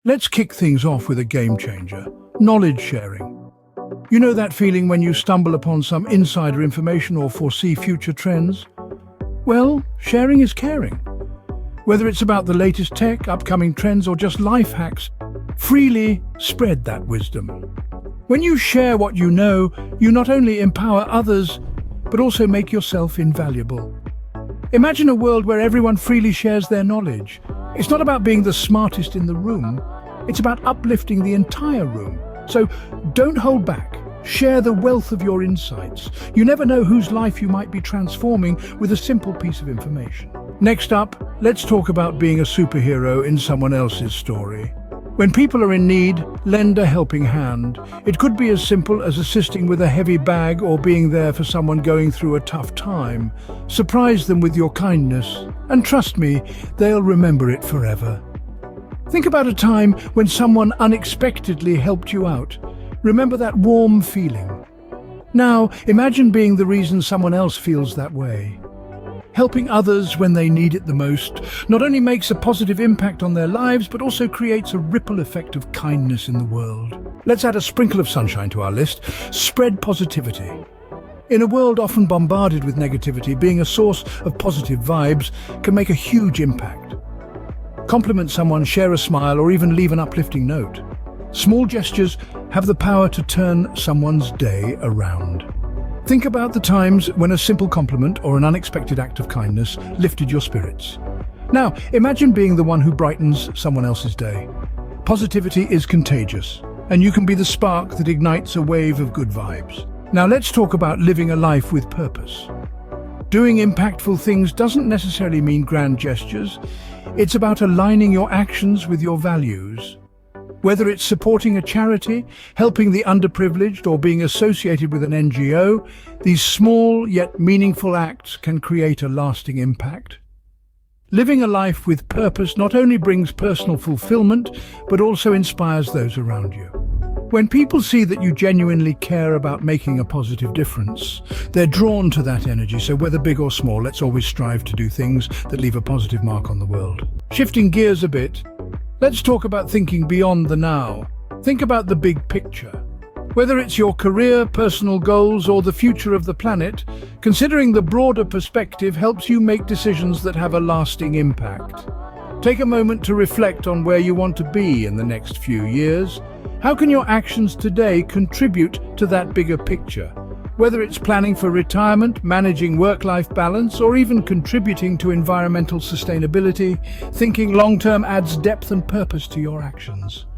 Let's kick things off with a game changer, knowledge sharing. You know that feeling when you stumble upon some insider information or foresee future trends? Well, sharing is caring. Whether it's about the latest tech, upcoming trends, or just life hacks, freely spread that wisdom. When you share what you know, you not only empower others, but also make yourself invaluable. Imagine a world where everyone freely shares their knowledge. It's not about being the smartest in the room, it's about uplifting the entire room. So don't hold back. Share the wealth of your insights. You never know whose life you might be transforming with a simple piece of information. Next up, let's talk about being a superhero in someone else's story. When people are in need, lend a helping hand. It could be as simple as assisting with a heavy bag or being there for someone going through a tough time. Surprise them with your kindness, and trust me, they'll remember it forever. Think about a time when someone unexpectedly helped you out. Remember that warm feeling. Now, imagine being the reason someone else feels that way. Helping others when they need it the most not only makes a positive impact on their lives, but also creates a ripple effect of kindness in the world. Let's add a sprinkle of sunshine to our list. Spread positivity. In a world often bombarded with negativity, being a source of positive vibes can make a huge impact. Compliment someone, share a smile, or even leave an uplifting note. Small gestures have the power to turn someone's day around. Think about the times when a simple compliment or an unexpected act of kindness lifted your spirits. Now, imagine being the one who brightens someone else's day. Positivity is contagious, and you can be the spark that ignites a wave of good vibes. Now let's talk about living a life with purpose. Doing impactful things doesn't necessarily mean grand gestures. It's about aligning your actions with your values. Whether it's supporting a charity, helping the underprivileged, or being associated with an NGO, these small yet meaningful acts can create a lasting impact. Living a life with purpose not only brings personal fulfillment, but also inspires those around you. When people see that you genuinely care about making a positive difference, they're drawn to that energy. So whether big or small, let's always strive to do things that leave a positive mark on the world. Shifting gears a bit, let's talk about thinking beyond the now. Think about the big picture. Whether it's your career, personal goals, or the future of the planet, considering the broader perspective helps you make decisions that have a lasting impact. Take a moment to reflect on where you want to be in the next few years. How can your actions today contribute to that bigger picture? Whether it's planning for retirement, managing work-life balance, or even contributing to environmental sustainability, thinking long-term adds depth and purpose to your actions.